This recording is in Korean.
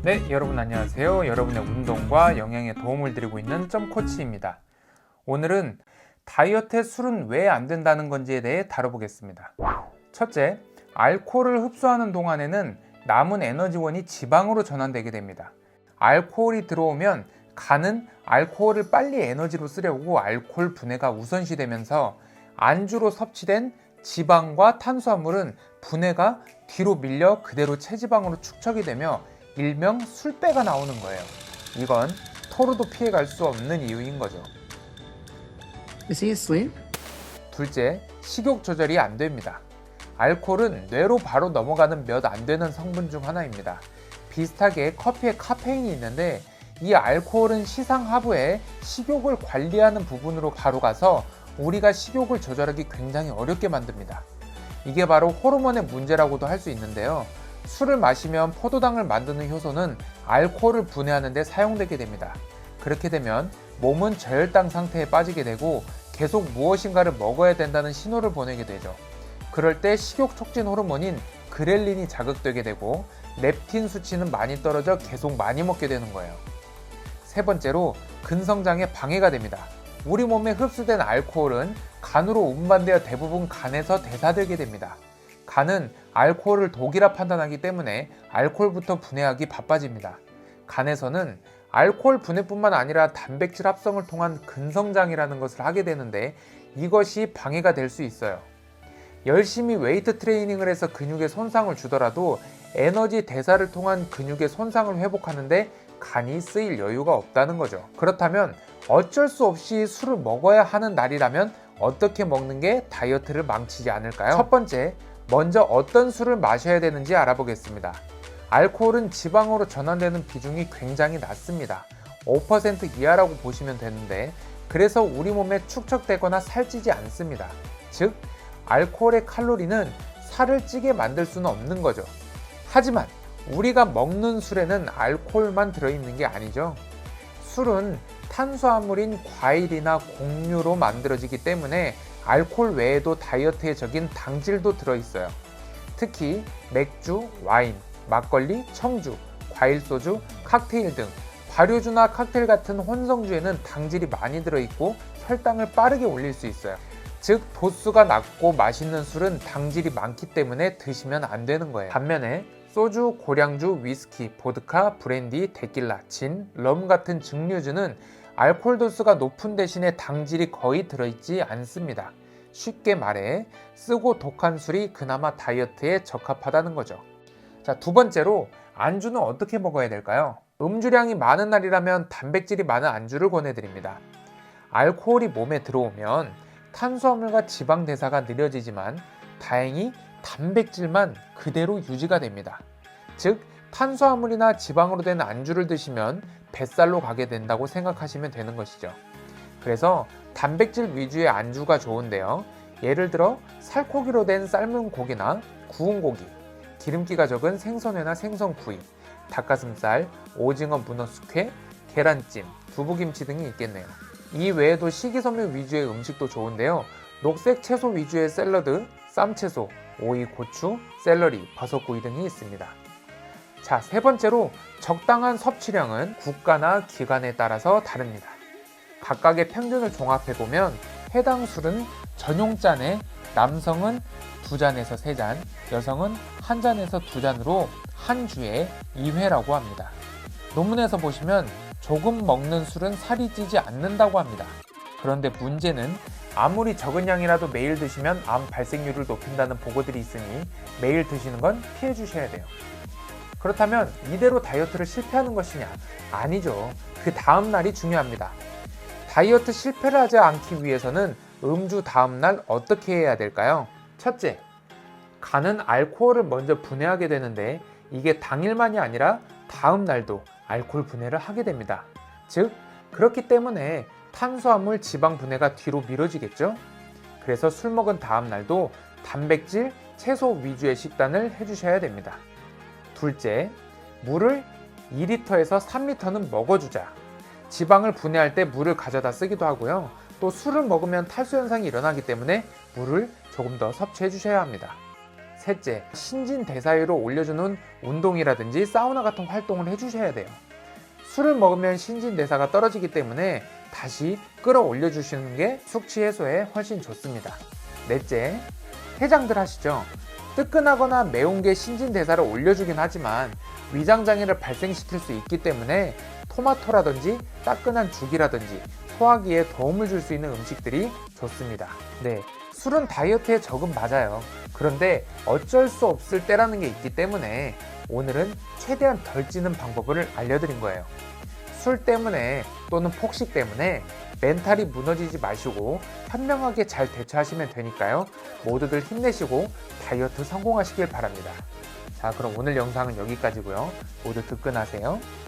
네, 여러분 안녕하세요. 여러분의 운동과 영양에 도움을 드리고 있는 점코치입니다. 오늘은 다이어트에 술은 왜 안 된다는 건지에 대해 다뤄보겠습니다. 첫째, 알코올을 흡수하는 동안에는 남은 에너지원이 지방으로 전환되게 됩니다. 알코올이 들어오면 간은 알코올을 빨리 에너지로 쓰려고 알코올 분해가 우선시되면서 안주로 섭취된 지방과 탄수화물은 분해가 뒤로 밀려 그대로 체지방으로 축적이 되며 일명 술배가 나오는 거예요. 이건 토로도 피해갈 수 없는 이유인 거죠. Is he asleep? 둘째, 식욕 조절이 안 됩니다. 알코올은 뇌로 바로 넘어가는 몇 안 되는 성분 중 하나입니다. 비슷하게 커피에 카페인이 있는데 이 알코올은 시상 하부에 식욕을 관리하는 부분으로 바로 가서 우리가 식욕을 조절하기 굉장히 어렵게 만듭니다. 이게 바로 호르몬의 문제라고도 할 수 있는데요. 술을 마시면 포도당을 만드는 효소는 알코올을 분해하는 데 사용되게 됩니다. 그렇게 되면 몸은 저혈당 상태에 빠지게 되고 계속 무엇인가를 먹어야 된다는 신호를 보내게 되죠. 그럴 때 식욕 촉진 호르몬인 그렐린이 자극되게 되고 렙틴 수치는 많이 떨어져 계속 많이 먹게 되는 거예요. 세 번째로 근성장에 방해가 됩니다. 우리 몸에 흡수된 알코올은 간으로 운반되어 대부분 간에서 대사되게 됩니다. 간은 알코올을 독이라 판단하기 때문에 알코올부터 분해하기 바빠집니다. 간에서는 알코올 분해뿐만 아니라 단백질 합성을 통한 근성장이라는 것을 하게 되는데 이것이 방해가 될 수 있어요. 열심히 웨이트 트레이닝을 해서 근육에 손상을 주더라도 에너지 대사를 통한 근육의 손상을 회복하는데 간이 쓰일 여유가 없다는 거죠. 그렇다면 어쩔 수 없이 술을 먹어야 하는 날이라면 어떻게 먹는 게 다이어트를 망치지 않을까요? 첫 번째, 먼저 어떤 술을 마셔야 되는지 알아보겠습니다. 알코올은 지방으로 전환되는 비중이 굉장히 낮습니다. 5% 이하라고 보시면 되는데 그래서 우리 몸에 축적되거나 살찌지 않습니다. 즉, 알코올의 칼로리는 살을 찌게 만들 수는 없는 거죠. 하지만 우리가 먹는 술에는 알코올만 들어있는 게 아니죠. 술은 탄수화물인 과일이나 곡류로 만들어지기 때문에 알코올 외에도 다이어트에 적인 당질도 들어있어요. 특히 맥주, 와인, 막걸리, 청주, 과일소주, 칵테일 등 발효주나 칵테일 같은 혼성주에는 당질이 많이 들어있고 혈당을 빠르게 올릴 수 있어요. 즉 도수가 낮고 맛있는 술은 당질이 많기 때문에 드시면 안 되는 거예요. 반면에 소주, 고량주, 위스키, 보드카, 브랜디, 데킬라, 진, 럼 같은 증류주는 알코올 도수가 높은 대신에 당질이 거의 들어있지 않습니다. 쉽게 말해 쓰고 독한 술이 그나마 다이어트에 적합하다는 거죠. 자, 두 번째로 안주는 어떻게 먹어야 될까요? 음주량이 많은 날이라면 단백질이 많은 안주를 권해드립니다. 알코올이 몸에 들어오면 탄수화물과 지방 대사가 느려지지만 다행히 단백질만 그대로 유지가 됩니다. 즉 탄수화물이나 지방으로 된 안주를 드시면 뱃살로 가게 된다고 생각하시면 되는 것이죠. 그래서 단백질 위주의 안주가 좋은데요. 예를 들어 살코기로 된 삶은 고기나 구운 고기, 기름기가 적은 생선회나 생선구이, 닭가슴살, 오징어 문어 숙회, 계란찜, 두부김치 등이 있겠네요. 이 외에도 식이섬유 위주의 음식도 좋은데요. 녹색 채소 위주의 샐러드, 쌈채소, 오이, 고추, 샐러리, 버섯구이 등이 있습니다. 자, 세 번째로 적당한 섭취량은 국가나 기관에 따라서 다릅니다. 각각의 평균을 종합해보면 해당 술은 전용잔에 남성은 2잔에서 3잔, 여성은 1잔에서 2잔으로 한 주에 2회라고 합니다. 논문에서 보시면 조금 먹는 술은 살이 찌지 않는다고 합니다. 그런데 문제는 아무리 적은 양이라도 매일 드시면 암 발생률을 높인다는 보고들이 있으니 매일 드시는 건 피해 주셔야 돼요. 그렇다면 이대로 다이어트를 실패하는 것이냐? 아니죠. 그 다음 날이 중요합니다. 다이어트 실패를 하지 않기 위해서는 음주 다음 날 어떻게 해야 될까요? 첫째, 간은 알코올을 먼저 분해하게 되는데 이게 당일만이 아니라 다음 날도 알코올 분해를 하게 됩니다. 즉, 그렇기 때문에 탄수화물, 지방 분해가 뒤로 미뤄지겠죠? 그래서 술 먹은 다음 날도 단백질, 채소 위주의 식단을 해주셔야 됩니다. 둘째, 물을 2리터에서 3리터는 먹어주자. 지방을 분해할 때 물을 가져다 쓰기도 하고요. 또 술을 먹으면 탈수 현상이 일어나기 때문에 물을 조금 더 섭취해 주셔야 합니다. 셋째, 신진대사율을 올려주는 운동이라든지 사우나 같은 활동을 해주셔야 돼요. 술을 먹으면 신진대사가 떨어지기 때문에 다시 끌어올려 주시는 게 숙취 해소에 훨씬 좋습니다. 넷째, 해장들 하시죠. 뜨끈하거나 매운 게 신진대사를 올려주긴 하지만 위장장애를 발생시킬 수 있기 때문에 토마토라든지 따끈한 죽이라든지 소화기에 도움을 줄 수 있는 음식들이 좋습니다. 네, 술은 다이어트에 적은 맞아요. 그런데 어쩔 수 없을 때라는 게 있기 때문에 오늘은 최대한 덜 찌는 방법을 알려드린 거예요. 술 때문에 또는 폭식 때문에 멘탈이 무너지지 마시고 현명하게 잘 대처하시면 되니까요. 모두들 힘내시고 다이어트 성공하시길 바랍니다. 자, 그럼 오늘 영상은 여기까지고요. 모두 득근하세요.